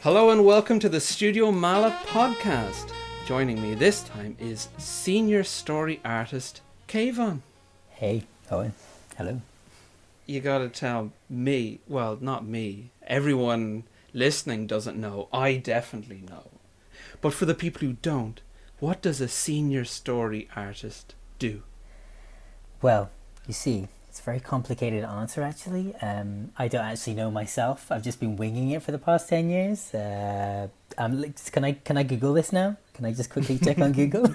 Hello and welcome to the Studio Meala Podcast. Joining me this time is senior story artist Kayvon. Hey, Owen. Hello. You gotta tell me, well, not me, everyone listening doesn't know, I definitely know. But for the people who don't, what does a senior story artist do? Well, you see, it's a very complicated answer actually. I don't actually know myself. I've just been winging it for the past 10 years. Can I Google this now? Can I just quickly check on Google?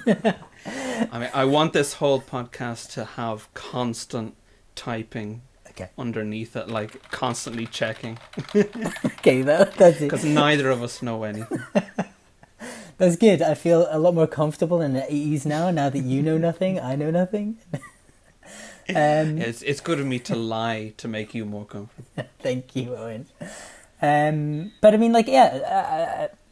I want this whole podcast to have constant typing underneath it, like constantly checking. Okay, that's it. Because neither of us know anything. That's good. I feel a lot more comfortable and at ease now that you know nothing, I know nothing. It's good of me to lie to make you more comfortable. Thank you, Owen. But I mean,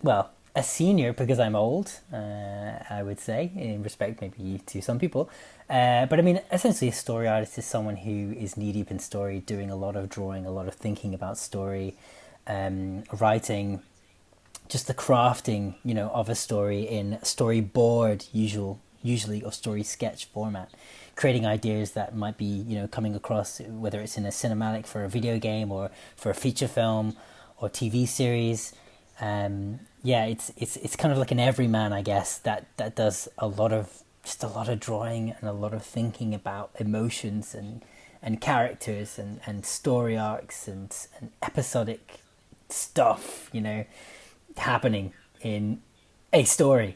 well, a senior because I'm old, I would say, in respect maybe to some people. But I mean, essentially a story artist is someone who is knee-deep in story, doing a lot of drawing, a lot of thinking about story, writing, just the crafting, of a story in storyboard, usually or story sketch format, creating ideas that might be, coming across, whether it's in a cinematic for a video game or for a feature film or TV series. It's kind of like an everyman, I guess, that does a lot of drawing and a lot of thinking about emotions and characters and story arcs and episodic stuff, happening in a story.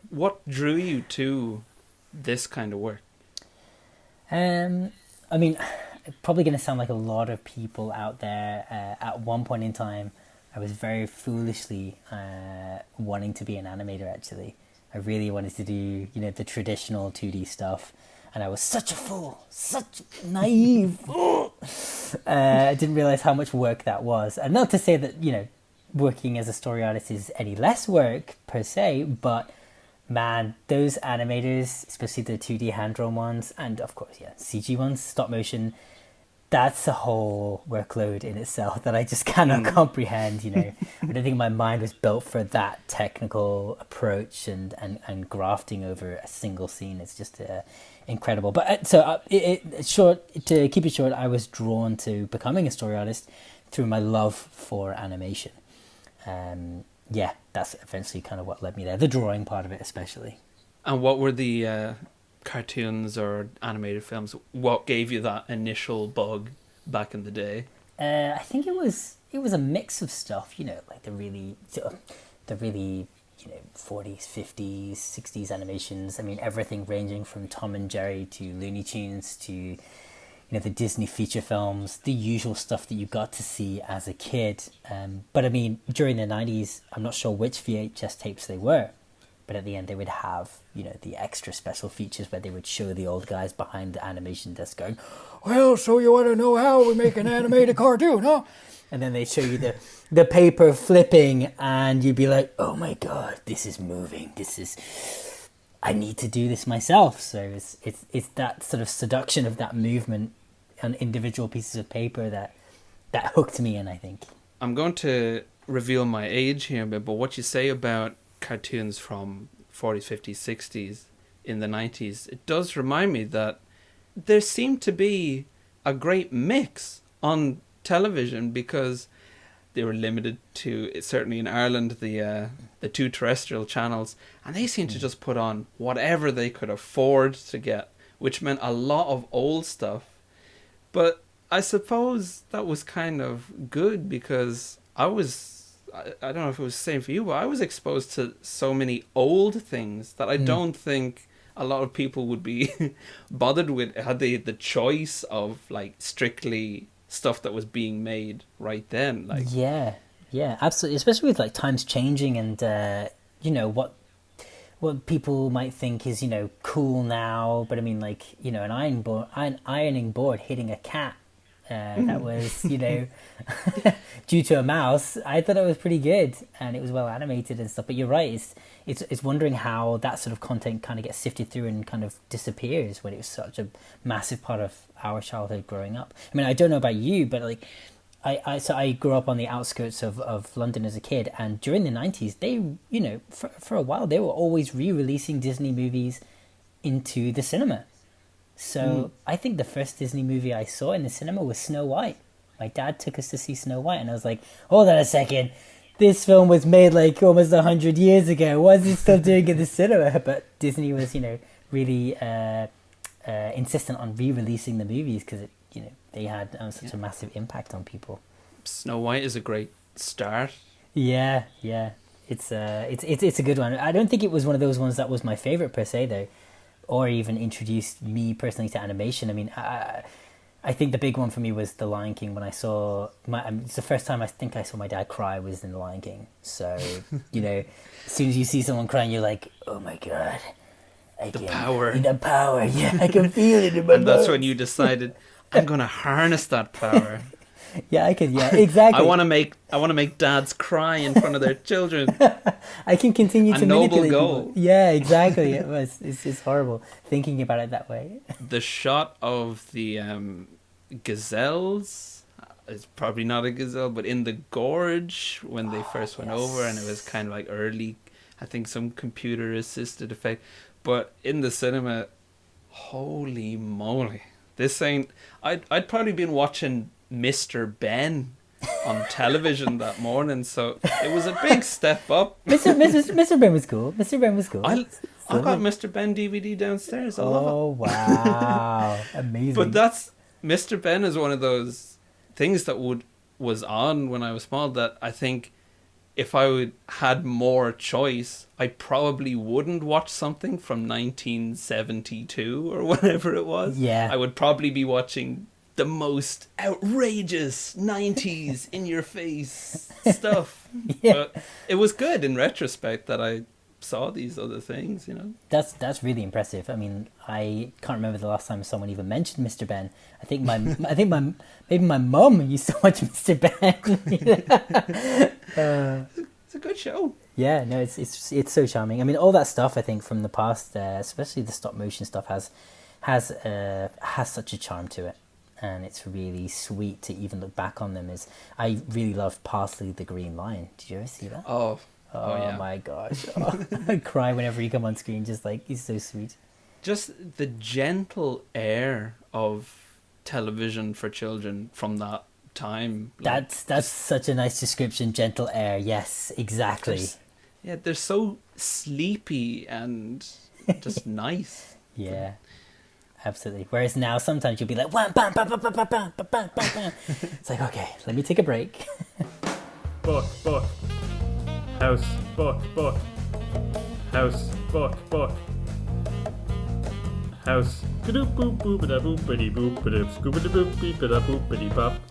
What drew you to this kind of work? I mean, probably going to sound like a lot of people out there. At one point in time, I was very foolishly wanting to be an animator, actually. I really wanted to do, the traditional 2D stuff. And I was such a fool, such naive. I didn't realize how much work that was. And not to say that, working as a story artist is any less work per se, but man, those animators, especially the 2D hand-drawn ones, and of course, CG ones, stop motion, that's a whole workload in itself that I just cannot comprehend, I don't think my mind was built for that technical approach and grafting over a single scene. It's just incredible. But to keep it short, I was drawn to becoming a story artist through my love for animation. That's eventually kind of what led me there. The drawing part of it, especially. And what were the cartoons or animated films? What gave you that initial bug back in the day? I think it was a mix of stuff. Like the really 40s, 50s, 60s animations. I mean, everything ranging from Tom and Jerry to Looney Tunes to the Disney feature films, the usual stuff that you got to see as a kid. But I mean, during the 90s, I'm not sure which VHS tapes they were, but at the end they would have, the extra special features where they would show the old guys behind the animation desk going, well, so you want to know how we make an animated cartoon, huh? And then they'd show you the paper flipping and you'd be like, oh my God, this is moving. I need to do this myself. So it's that sort of seduction of that movement on individual pieces of paper that hooked me in, I think. I'm going to reveal my age here a bit, but what you say about cartoons from 40s, 50s, 60s in the 90s, it does remind me that there seemed to be a great mix on television because they were limited to, certainly in Ireland, the two terrestrial channels, and they seemed to just put on whatever they could afford to get, which meant a lot of old stuff. But I suppose that was kind of good because I don't know if it was the same for you, but I was exposed to so many old things that I don't think a lot of people would be bothered with had they the choice of like strictly stuff that was being made right then. Like yeah, absolutely, especially with like times changing and what people might think is cool now, but I mean, like, an ironing board hitting a cat that was due to a mouse. I thought it was pretty good and it was well animated and stuff, but you're right, it's wondering how that sort of content kind of gets sifted through and kind of disappears when it was such a massive part of our childhood growing up. I mean, I don't know about you, but like So I grew up on the outskirts of London as a kid, and during the 90s, they, you know, for a while, they were always re-releasing Disney movies into the cinema. So I think the first Disney movie I saw in the cinema was Snow White. My dad took us to see Snow White, and I was like, hold on a second, this film was made like almost 100 years ago. Why is it still doing in the cinema? But Disney was, you know, really insistent on re-releasing the movies because, you know, they had such a massive impact on people. Snow White is a great start. Yeah. It's a good one. I don't think it was one of those ones that was my favorite per se, though, or even introduced me personally to animation. I mean, I think the big one for me was The Lion King. When I saw it's the first time I think I saw my dad cry was in The Lion King. So, you know, as soon as you see someone crying, you're like, oh my God. The power. Yeah, I can feel it in my And that's when you decided, I'm going to harness that power. Yeah, exactly. I want to make dads cry in front of their children. I can continue to manipulate goal. people. Yeah, exactly. It's horrible thinking about it that way. The shot of the gazelles, it's probably not a gazelle, but in the gorge when they first went over, and it was kind of like early, I think some computer assisted effect. But in the cinema, holy moly. This ain't... I'd probably been watching Mr. Ben on television that morning, so it was a big step up. Mr. Ben was cool. Mr. Ben was cool. I've got Mr. Ben DVD downstairs. I love it. Oh, wow. Amazing. But that's... Mr. Ben is one of those things that was on when I was small that I think if I had more choice, I probably wouldn't watch something from 1972 or whatever it was. Yeah. I would probably be watching the most outrageous 90s in your face stuff. Yeah. But it was good in retrospect that I saw these other things, you know. That's really impressive. I mean, I can't remember the last time someone even mentioned Mr. Ben. I think maybe my mum used to watch Mr. Ben. It's a good show. Yeah, no, it's so charming. I mean, all that stuff I think from the past, especially the stop motion stuff, has such a charm to it, and it's really sweet to even look back on them. I really loved Parsley the Green Lion. Did you ever see that? Oh yeah. My gosh, I cry whenever you come on screen. Just like, he's so sweet. Just the gentle air of television for children from that time. That's such a nice description. Gentle air. Yes, exactly. They're so sleepy and just nice. Yeah, absolutely. Whereas now sometimes you'll be like, wham, bam, bam, bam, bam, bam, bam, bam, bam, bam. It's like, okay, let me take a break. Book. House, book. House, book. House.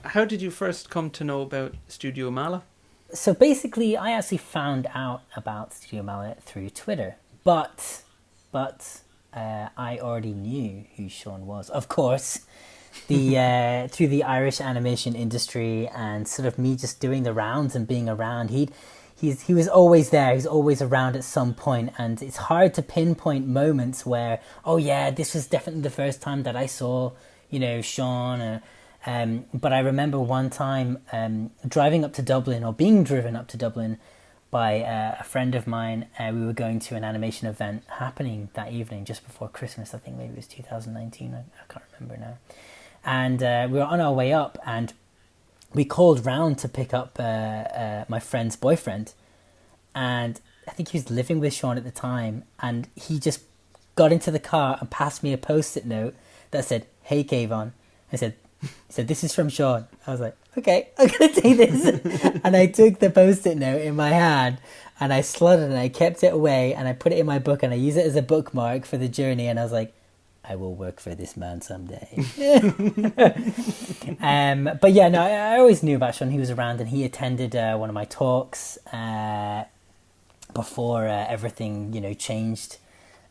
How did you first come to know about Studio Meala? So basically, I actually found out about Studio Meala through Twitter, but I already knew who Sean was, of course. Through the Irish animation industry and sort of me just doing the rounds and being around, he was always there. He's always around at some point, and it's hard to pinpoint moments where, oh yeah, this was definitely the first time that I saw, you know, Sean. But I remember one time driving up to Dublin, or being driven up to Dublin by a friend of mine. We were going to an animation event happening that evening just before Christmas. I think maybe it was 2019. I can't remember now. And we were on our way up, and we called round to pick up my friend's boyfriend, and I think he was living with Sean at the time, and he just got into the car and passed me a post-it note that said, "Hey Kayvon." He said, "This is from Sean." I was like, okay, I'm going to take this. And I took the post-it note in my hand, and I slotted it, and I kept it away, and I put it in my book, and I use it as a bookmark for the journey, and I was like, I will work for this man someday. But yeah, no, I always knew about Sean. He was around, and he attended one of my talks before everything, you know, changed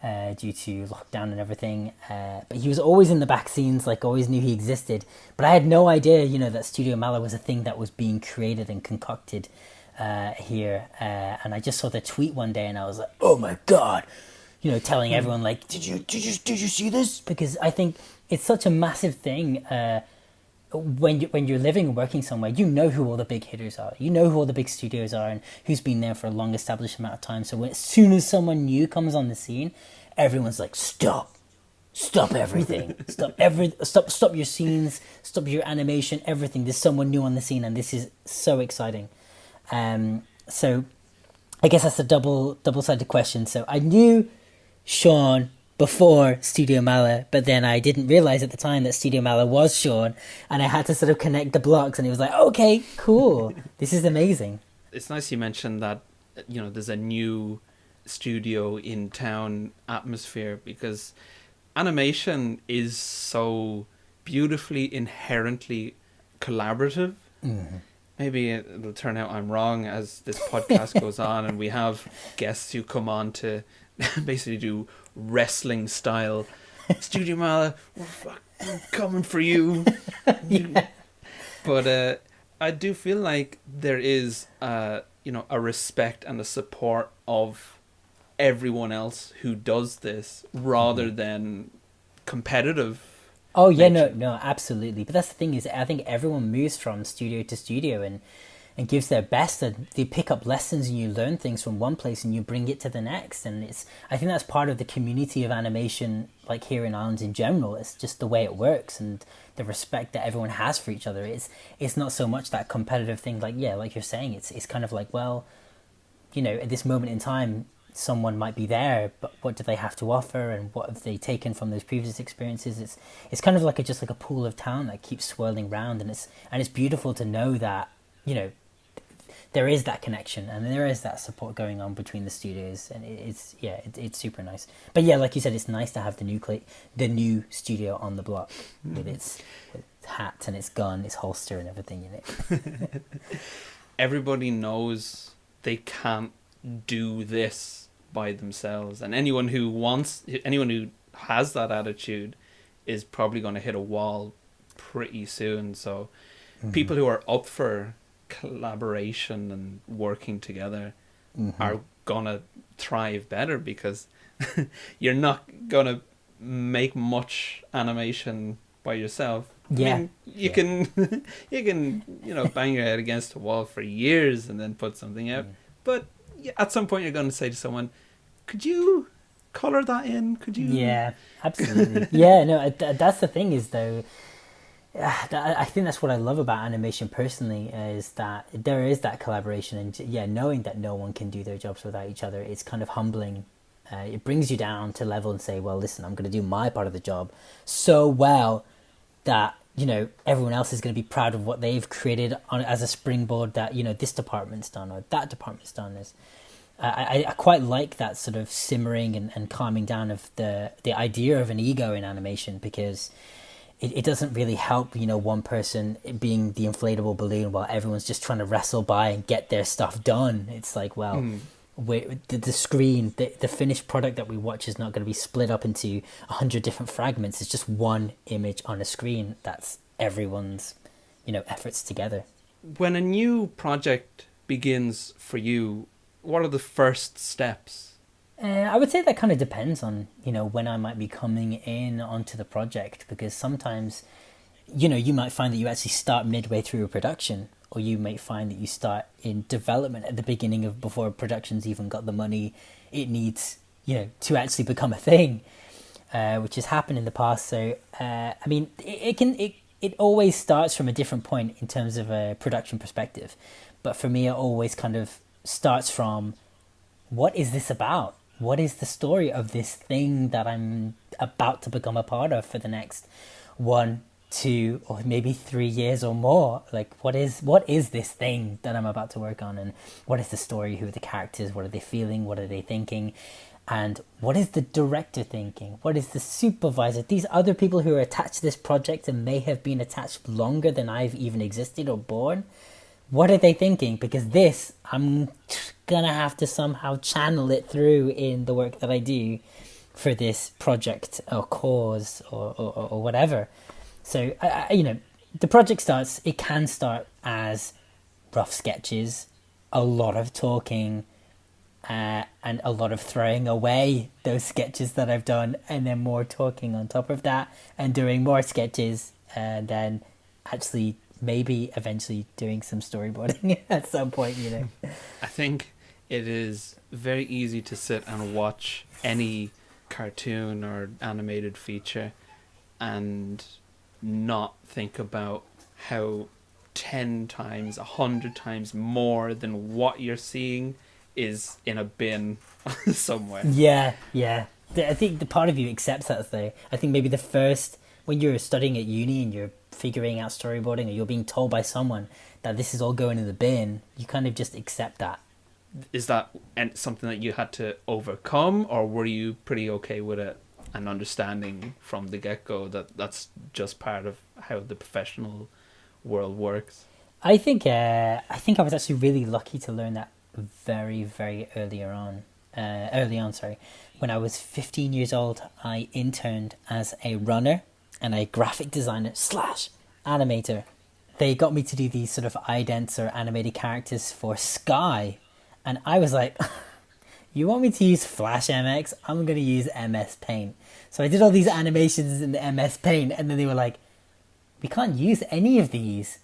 due to lockdown and everything. But he was always in the back scenes, like always knew he existed. But I had no idea, you know, that Studio Meala was a thing that was being created and concocted here. And I just saw the tweet one day, and I was like, oh my God. You know, telling everyone like, did you see this? Because I think it's such a massive thing. when you're living and working somewhere, you know who all the big hitters are. You know who all the big studios are and who's been there for a long established amount of time. So as soon as someone new comes on the scene, everyone's like, stop everything, stop your scenes, stop your animation, everything. There's someone new on the scene, and this is so exciting. So I guess that's a double-sided question. So I knew Sean before Studio Meala, but then I didn't realize at the time that Studio Meala was Sean, and I had to sort of connect the blocks, and it was like, okay, cool, this is amazing. It's nice you mentioned that, there's a new studio in town atmosphere, because animation is so beautifully, inherently collaborative. Mm-hmm. Maybe it'll turn out I'm wrong as this podcast goes on and we have guests who come on to basically do wrestling style. Studio Meala, we're coming for you. Yeah. But I do feel like there is a respect and a support of everyone else who does this rather than competitive. Oh yeah, no, absolutely. But that's the thing, is I think everyone moves from studio to studio and gives their best, and they pick up lessons and you learn things from one place and you bring it to the next. And I think that's part of the community of animation, like here in Ireland in general. It's just the way it works and the respect that everyone has for each other. It's not so much that competitive thing, like you're saying, it's kind of like, well, at this moment in time, someone might be there, but what do they have to offer, and what have they taken from those previous experiences? It's kind of like just like a pool of talent that keeps swirling round, and it's beautiful to know that there is that connection and there is that support going on between the studios, and it's super nice. But yeah, like you said, it's nice to have the new studio on the block with its hat and its gun, its holster and everything in it. Everybody knows they can't do this by themselves, and anyone who has that attitude is probably going to hit a wall pretty soon. So people who are up for collaboration and working together are gonna thrive better, because you're not gonna make much animation by yourself. Yeah. I mean, you can bang your head against a wall for years and then put something out, but at some point you're going to say to someone, could you color that in? Could you? Yeah, absolutely. Yeah, no, that's the thing is, though, I think that's what I love about animation personally, is that there is that collaboration, and knowing that no one can do their jobs without each other, it's kind of humbling. It brings you down to level and say, well, listen, I'm going to do my part of the job so well that everyone else is going to be proud of what they've created as a springboard, that this department's done or that department's done. I quite like that sort of simmering and calming down of the idea of an ego in animation, because it doesn't really help one person being the inflatable balloon while everyone's just trying to wrestle by and get their stuff done. It's like, well, the screen, the finished product that we watch is not going to be split up into 100 different fragments. It's just one image on a screen. That's everyone's efforts together. When a new project begins for you, what are the first steps? I would say that kind of depends on when I might be coming in onto the project, because sometimes you might find that you actually start midway through a production, or you might find that you start in development at the beginning of, before production's even got the money it needs to actually become a thing, which has happened in the past. So I mean, it always starts from a different point in terms of a production perspective, but for me it always kind of starts from, what is this about? What is the story of this thing that I'm about to become a part of for the next 1, 2, or maybe 3 years or more? Like, what is this thing that I'm about to work on? And what is the story? Who are the characters? What are they feeling? What are they thinking? And what is the director thinking? What is the supervisor? These other people who are attached to this project and may have been attached longer than I've even existed or born. What are they thinking? Because this, I'm gonna have to somehow channel it through in the work that I do for this project or cause or whatever. So, the project starts, it can start as rough sketches, a lot of talking, and a lot of throwing away those sketches that I've done, and then more talking on top of that, and doing more sketches, and then actually maybe eventually doing some storyboarding at some point, you know. I think it is very easy to sit and watch any cartoon or animated feature and not think about how 10 times, 100 times more than what you're seeing is in a bin somewhere. Yeah. I think the part of you accepts that though. I think maybe the first, when you're studying at uni and you're figuring out storyboarding, or you're being told by someone that this is all going in the bin, you kind of just accept that. Is that something that you had to overcome, or were you pretty okay with it and understanding from the get-go that that's just part of how the professional world works? I think I was actually really lucky to learn that very, very early on. When I was 15 years old, I interned as a runner and a graphic designer / animator. They got me to do these sort of idents or animated characters for Sky, and I was like, you want me to use Flash MX? I'm going to use MS Paint. So I did all these animations in the MS Paint, and then they were like, we can't use any of these.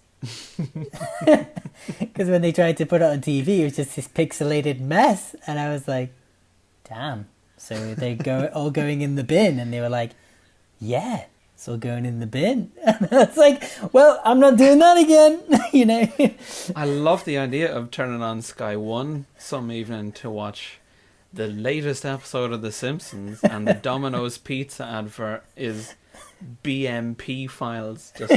Because when they tried to put it on TV, it was just this pixelated mess, and I was like, damn. So they all going in the bin, and they were like, yeah, it's all going in the bin. And I was like, well, I'm not doing that again. You know. I love the idea of turning on Sky One some evening to watch the latest episode of The Simpsons, and the Domino's pizza advert is BMP files just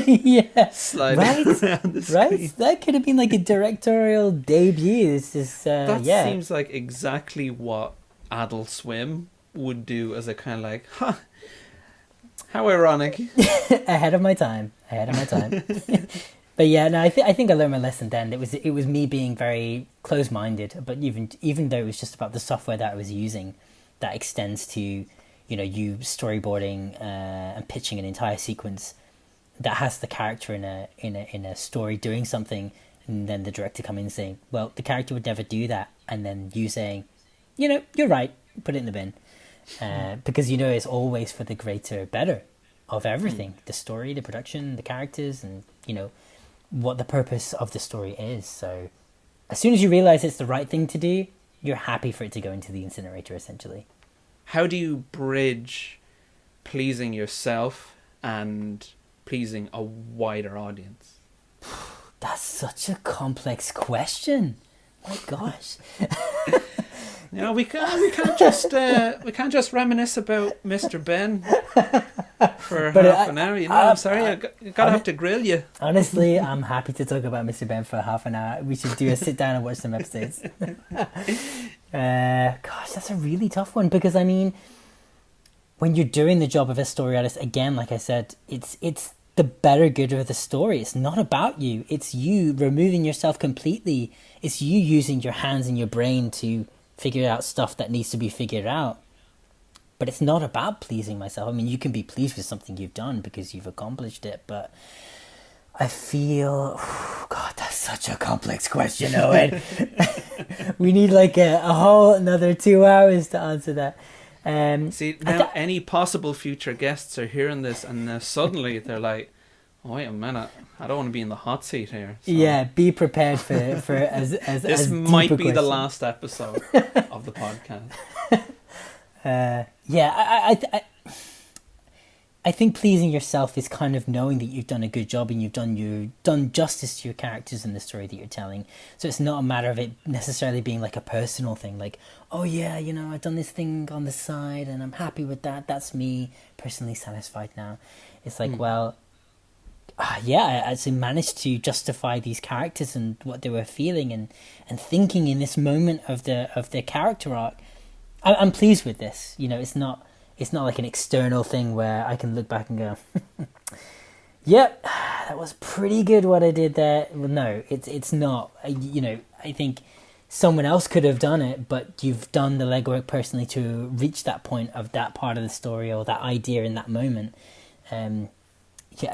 sliding around the screen. Right? That could have been like a directorial debut. It's just, that seems like exactly what Adult Swim would do, as a kind of like, how ironic. Ahead of my time. But yeah, no, I think I learned my lesson then. It was me being very close-minded, but even though it was just about the software that I was using, that extends to, you storyboarding and pitching an entire sequence that has the character in a story doing something, and then the director coming and saying, well, the character would never do that, and then you saying, you're right, put it in the bin, because it's always for the greater better of everything, the story, the production, the characters, and what the purpose of the story is. So as soon as you realize it's the right thing to do, you're happy for it to go into the incinerator, essentially. How do you bridge pleasing yourself and pleasing a wider audience? That's such a complex question. My gosh. We can't just reminisce about Mr. Ben for half an hour. I'm sorry, I gotta have to grill you. Honestly, I'm happy to talk about Mr. Ben for half an hour. We should do a sit down and watch some episodes. Gosh, that's a really tough one, because when you're doing the job of a story artist, again, like I said, it's the better good of the story. It's not about you. It's you removing yourself completely. It's you using your hands and your brain to figure out stuff that needs to be figured out. But it's not about pleasing myself. You can be pleased with something you've done because you've accomplished it, but I feel, God, that's such a complex question, Owen. We need like a whole another 2 hours to answer that. See, now any possible future guests are hearing this, and suddenly they're like, oh, wait a minute, I don't want to be in the hot seat here. So. Yeah, be prepared for as this as might be question. the last episode of the podcast. I think pleasing yourself is kind of knowing that you've done a good job and you've done justice to your characters in the story that you're telling. So it's not a matter of it necessarily being like a personal thing, like, oh yeah, I've done this thing on the side and I'm happy with that. That's me personally satisfied now. It's like, I actually managed to justify these characters and what they were feeling and thinking in this moment of their character arc. I'm pleased with this. It's not like an external thing where I can look back and go, yep, that was pretty good what I did there. Well, no, it's not. I think someone else could have done it, but you've done the legwork personally to reach that point of that part of the story or that idea in that moment.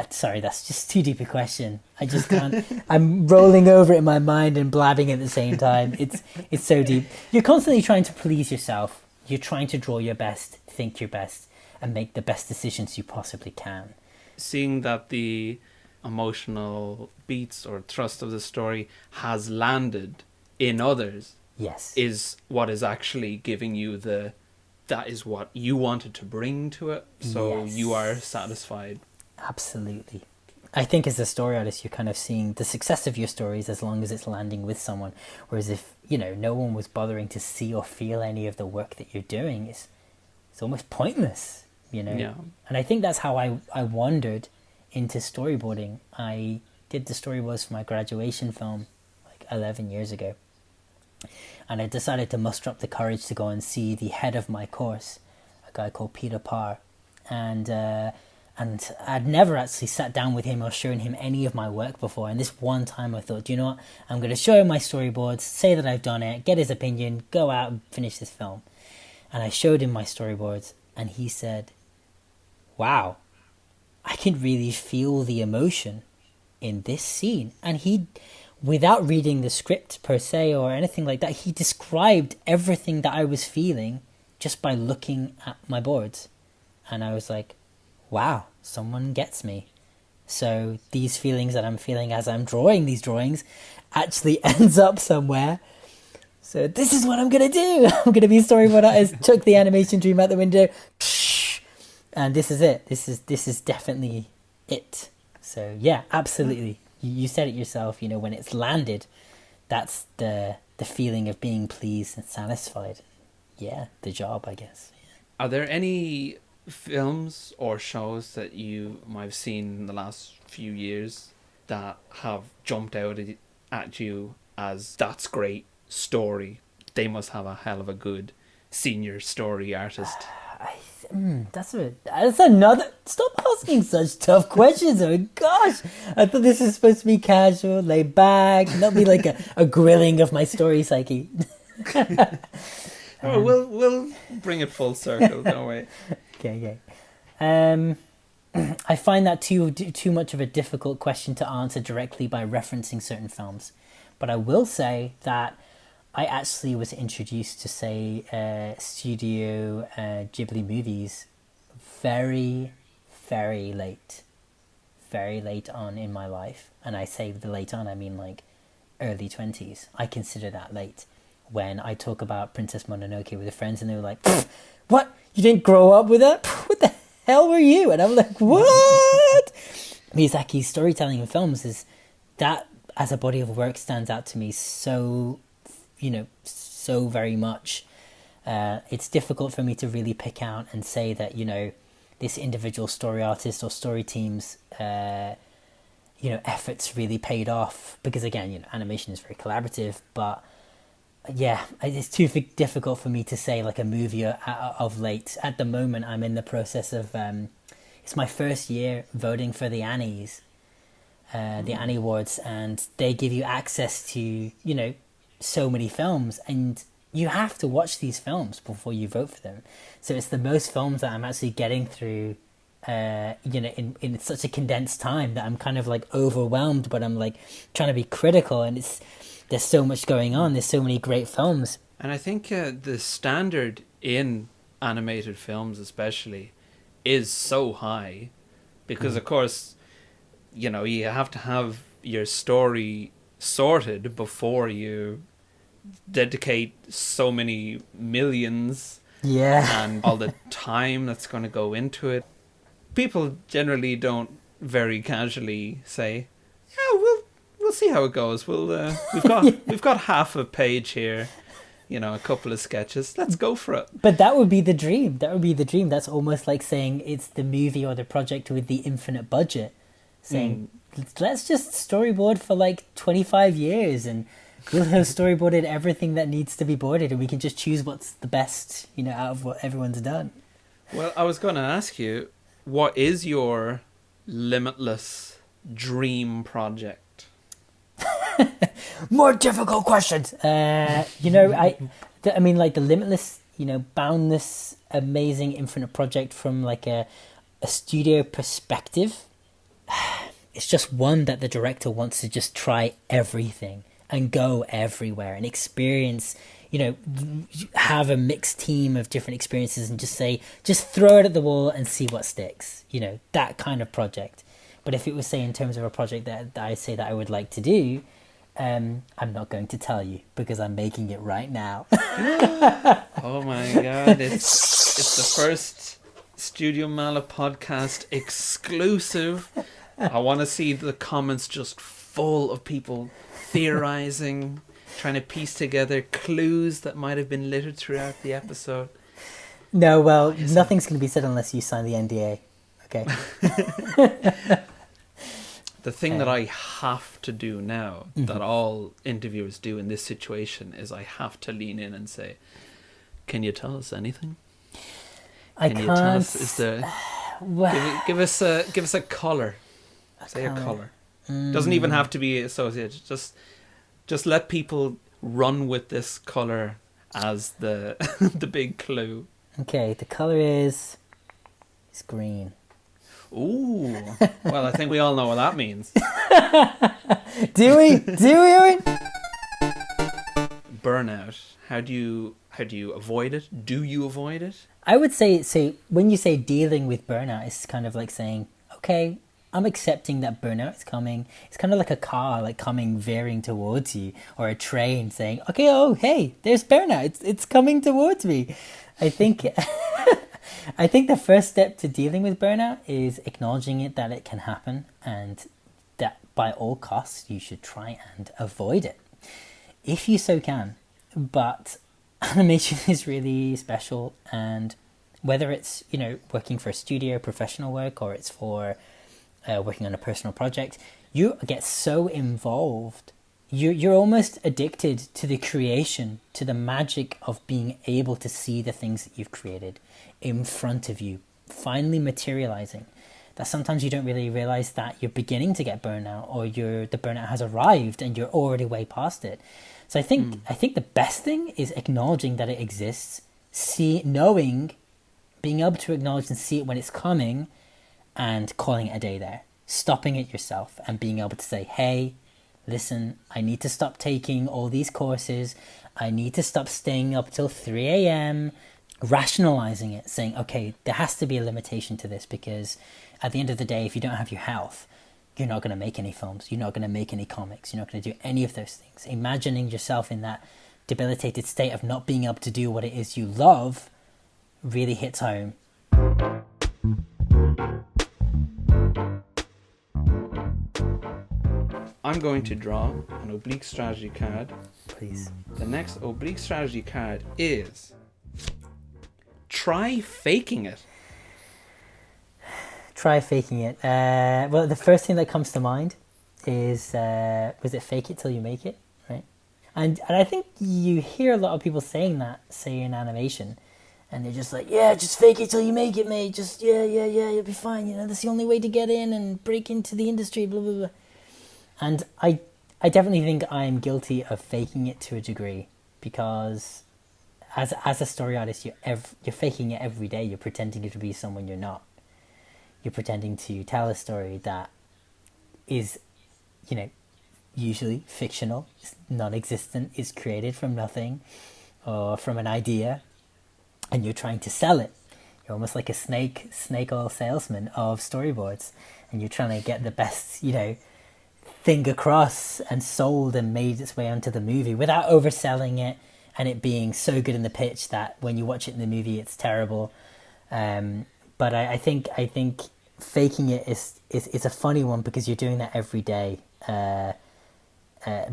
Sorry, that's just too deep a question. I just can't. I'm rolling over it in my mind and blabbing at the same time. It's so deep. You're constantly trying to please yourself. You're trying to draw your best, think your best, and make the best decisions you possibly can. Seeing that the emotional beats or thrust of the story has landed in others Yes. is what is actually giving you that is what you wanted to bring to it, so Yes. you are satisfied. Absolutely. I think as a story artist, you're kind of seeing the success of your stories as long as it's landing with someone. Whereas if, no one was bothering to see or feel any of the work that you're doing, it's almost pointless, Yeah. And I think that's how I wandered into storyboarding. I did the storyboards for my graduation film like 11 years ago. And I decided to muster up the courage to go and see the head of my course, a guy called Peter Parr. And I'd never actually sat down with him or shown him any of my work before. And this one time I thought, you know what? I'm going to show him my storyboards, say that I've done it, get his opinion, go out and finish this film. And I showed him my storyboards and he said, wow, I can really feel the emotion in this scene. And he, without reading the script per se or anything like that, he described everything that I was feeling just by looking at my boards. And I was like, wow, someone gets me. So these feelings that I'm feeling as I'm drawing these drawings actually ends up somewhere. So this is what I'm going to do. I'm going to be a storyboard artist, chuck the animation dream out the window. And this is it. This is definitely it. So yeah, absolutely. You said it yourself, when it's landed, that's the feeling of being pleased and satisfied. Yeah, the job, I guess. Are there any films or shows that you might have seen in the last few years that have jumped out at you as that's great story? They must have a hell of a good senior story artist. That's another. Stop asking such tough questions. Oh gosh, I thought this was supposed to be casual, laid back, not be like a grilling of my story psyche. We'll bring it full circle, don't we? Okay. I find that too much of a difficult question to answer directly by referencing certain films, but I will say that I actually was introduced to, say, Studio Ghibli movies very, very late. Very late on in my life. And I say the late on, I mean like early 20s. I consider that late. When I talk about Princess Mononoke with friends and they were like, what? You didn't grow up with that? What the hell were you? And I'm like, what? Miyazaki's storytelling in films is that, as a body of work, stands out to me so very much. It's difficult for me to really pick out and say that, this individual story artist or story team's, efforts really paid off. Because again, animation is very collaborative, but yeah, it's too difficult for me to say like a movie of late. At the moment, I'm in the process of, it's my first year voting for the Annies, the Annie Awards, and they give you access to, so many films, and you have to watch these films before you vote for them. So it's the most films that I'm actually getting through, in such a condensed time that I'm kind of like overwhelmed, but I'm like trying to be critical, and there's so much going on. There's so many great films. And I think the standard in animated films especially is so high because, of course, you have to have your story sorted before you dedicate so many millions and all the time that's going to go into it. People generally don't very casually say, yeah, we'll see how it goes. We've got half a page here, a couple of sketches. Let's go for it. But that would be the dream. That's almost like saying it's the movie or the project with the infinite budget. Saying, let's just storyboard for like 25 years and we'll have storyboarded everything that needs to be boarded, and we can just choose what's the best, out of what everyone's done. Well, I was going to ask you, what is your limitless dream project? More difficult questions. I mean, like the limitless, boundless, amazing, infinite project from like a studio perspective. It's just one that the director wants to just try everything and go everywhere and experience, have a mixed team of different experiences and just throw it at the wall and see what sticks, that kind of project But if it was, say, in terms of a project that I say that I would like to do, I'm not going to tell you because I'm making it right now. Oh my God, it's the first Studio Meala Podcast exclusive. I want to see the comments just full of people theorizing, trying to piece together clues that might have been littered throughout the episode. No, well, nothing's going to be said unless you sign the NDA. Okay. The thing that I have to do now, that all interviewers do in this situation, is I have to lean in and say, "Can you tell us anything? Can you tell us? Is there? Give us a color. Say a color. Doesn't even have to be associated. Just let people run with this color as the the big clue." Okay, the color is green. Ooh. Well, I think we all know what that means. Do we? Do we, Owen? Burnout. How do you avoid it? Do you avoid it? I would say when you say dealing with burnout, it's kind of like saying, okay, I'm accepting that burnout is coming. It's kind of like a car like coming veering towards you, or a train saying, okay, oh hey, there's burnout. It's coming towards me. I think I think the first step to dealing with burnout is acknowledging it, that it can happen, and that by all costs you should try and avoid it if you so can. But animation is really special, and whether it's, you know, working for a studio, professional work, or it's for working on a personal project, you get so involved. You're almost addicted to the creation, to the magic of being able to see the things that you've created in front of you, finally materializing. That sometimes you don't really realize that you're beginning to get burnout, or the burnout has arrived and you're already way past it. So I think the best thing is acknowledging that it exists, being able to acknowledge and see it when it's coming, and calling it a day there, stopping it yourself, and being able to say, hey, listen, I need to stop taking all these courses. I need to stop staying up till 3 a.m. Rationalizing it, saying, okay, there has to be a limitation to this, because at the end of the day, if you don't have your health, you're not going to make any films. You're not going to make any comics. You're not going to do any of those things. Imagining yourself in that debilitated state of not being able to do what it is you love really hits home. I'm going to draw an oblique strategy card. Please. The next oblique strategy card is try faking it. Try faking it. Well, the first thing that comes to mind is, was it fake it till you make it, right? And I think you hear a lot of people saying that, say in animation, and they're just like, yeah, just fake it till you make it, mate. Just, yeah, you'll be fine. You know, that's the only way to get in and break into the industry, blah, blah, blah. And I definitely think I'm guilty of faking it to a degree, because as a story artist, you're faking it every day. You're pretending to be someone you're not. You're pretending to tell a story that is, you know, usually fictional, non-existent, is created from nothing or from an idea, and you're trying to sell it. You're almost like a snake oil salesman of storyboards, and you're trying to get the best, you know, thing across and sold and made its way onto the movie without overselling it and it being so good in the pitch that when you watch it in the movie it's terrible. But I think faking it is a funny one, because you're doing that every day,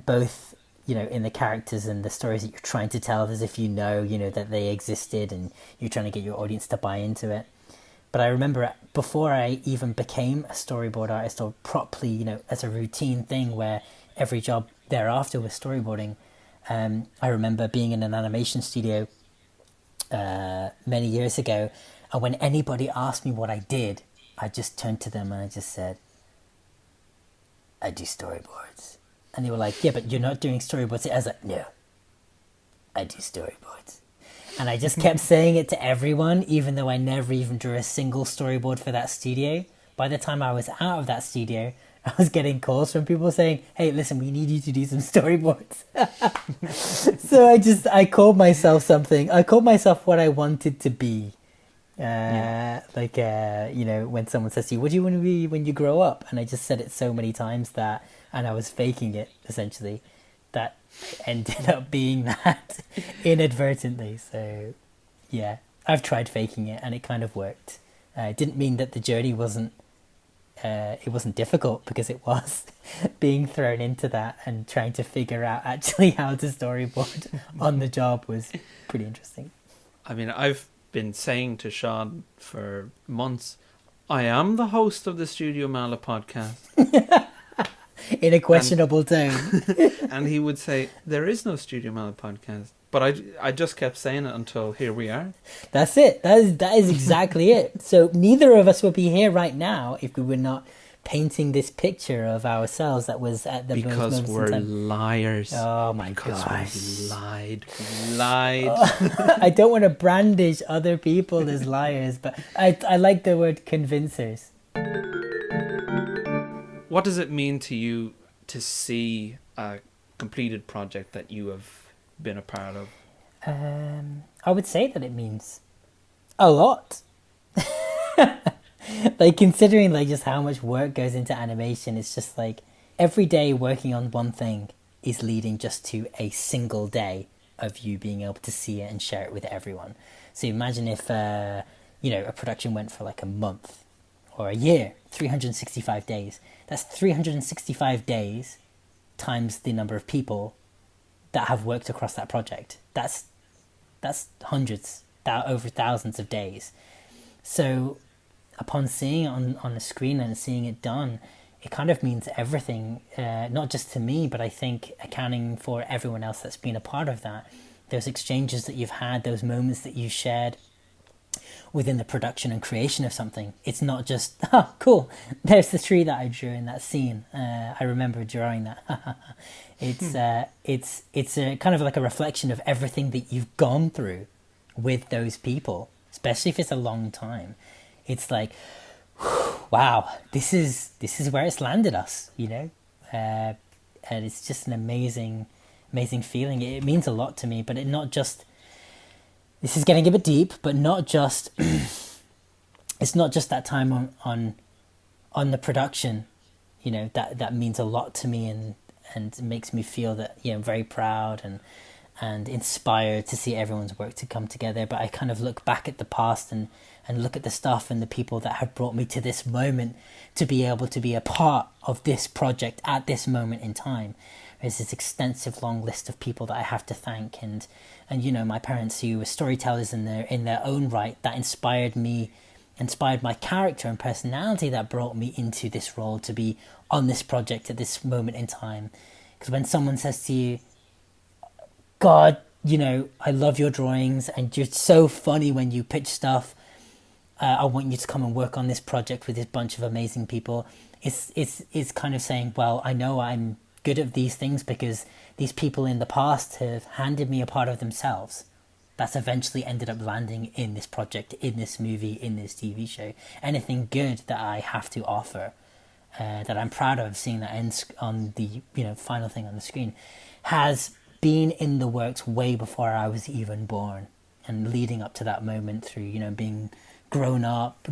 both, you know, in the characters and the stories that you're trying to tell, as if you know that they existed, and you're trying to get your audience to buy into it. But I remember before I even became a storyboard artist, or properly, you know, as a routine thing where every job thereafter was storyboarding, I remember being in an animation studio many years ago, and when anybody asked me what I did, I just turned to them and I just said, I do storyboards. And they were like, yeah, but you're not doing storyboards. I was like, no, I do storyboards. And I just kept saying it to everyone, even though I never even drew a single storyboard for that studio. By the time I was out of that studio, I was getting calls from people saying, hey, listen, we need you to do some storyboards. So I called myself something. I called myself what I wanted to be. When someone says to you, what do you want to be when you grow up? And I just said it so many times and I was faking it, essentially, that I ended up being that inadvertently. So, yeah, I've tried faking it and it kind of worked. It didn't mean that the journey wasn't difficult, because it was. Being thrown into that and trying to figure out actually how to storyboard on the job was pretty interesting. I mean, I've been saying to Sean for months, I am the host of the Studio Meala Podcast. In a questionable tone. And he would say, there is no Studio Meala Podcast. But I just kept saying it until here we are. That's it. That is exactly it. So neither of us would be here right now if we were not painting this picture of ourselves that was at the because we're liars. Oh my because gosh. we lied. We lied. Oh, I don't want to brandish other people as liars, but I like the word convincers. What does it mean to you to see a completed project that you have been a part of? I would say that it means a lot. Like, considering like just how much work goes into animation, it's just like every day working on one thing is leading just to a single day of you being able to see it and share it with everyone. So imagine if a production went for like a month or a year, 365 days. That's 365 days times the number of people that have worked across that project. That's hundreds, over thousands of days. So upon seeing it on the screen and seeing it done, it kind of means everything, not just to me, but I think accounting for everyone else that's been a part of that. Those exchanges that you've had, those moments that you shared within the production and creation of something. It's not just, oh, cool, there's the tree that I drew in that scene. I remember drawing that. It's a kind of like a reflection of everything that you've gone through with those people, especially if it's a long time. It's like, wow, this is where it's landed us, and it's just an amazing feeling. It means a lot to me, but this is getting a bit deep, but not just it's not just that time on the production, that means a lot to me and makes me feel that very proud and inspired to see everyone's work to come together. But I kind of look back at the past and look at the stuff and the people that have brought me to this moment to be able to be a part of this project at this moment in time. There's this extensive long list of people that I have to thank, and my parents, who were storytellers in their own right, that inspired my character and personality, that brought me into this role to be on this project at this moment in time. Because when someone says to you, God, I love your drawings and you're so funny when you pitch stuff, I want you to come and work on this project with this bunch of amazing people. It's kind of saying, well, I know I'm good at these things because these people in the past have handed me a part of themselves that's eventually ended up landing in this project, in this movie, in this TV show. Anything good that I have to offer, that I'm proud of, seeing that ends on the final thing on the screen, has been in the works way before I was even born, and leading up to that moment through being growing up,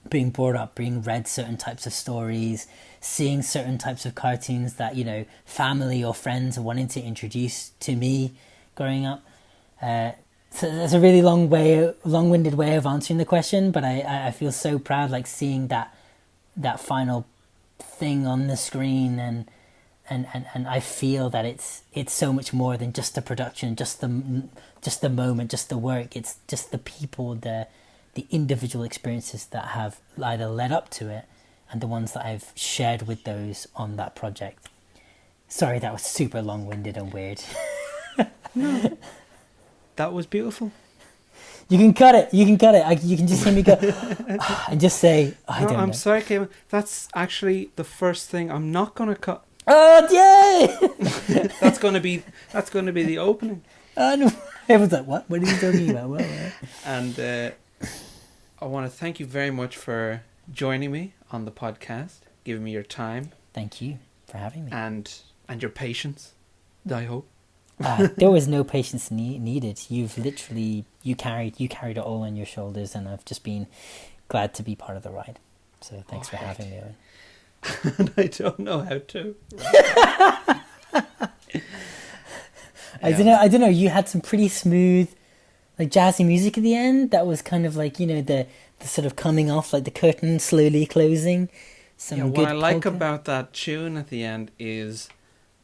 being brought up, being read certain types of stories, seeing certain types of cartoons that family or friends are wanting to introduce to me growing up. So that's a really long-winded way of answering the question, but I feel so proud, like seeing that final thing on the screen, and I feel that it's so much more than just the production, just the moment, just the work. It's just the people, the individual experiences that have either led up to it, and the ones that I've shared with those on that project. Sorry, that was super long-winded and weird. No, that was beautiful. You can cut it. You can just hear me go and just say, I don't know. I'm sorry, Kayvon. That's actually the first thing I'm not going to cut. Oh, yay! That's going to be the opening. No. Everyone's like, what? What are you talking about? What? And I want to thank you very much for joining me on the podcast, giving me your time. Thank you for having me. And your patience, I hope. There was no patience needed. You carried it all on your shoulders, and I've just been glad to be part of the ride. So thanks for having me, Owen. And I don't know how to. I don't know. You had some pretty smooth, like jazzy music at the end. That was kind of like, the sort of coming off, like the curtain slowly closing. What I like about that tune at the end is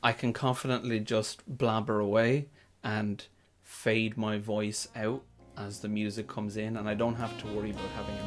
I can confidently just blabber away and fade my voice out as the music comes in, and I don't have to worry about having an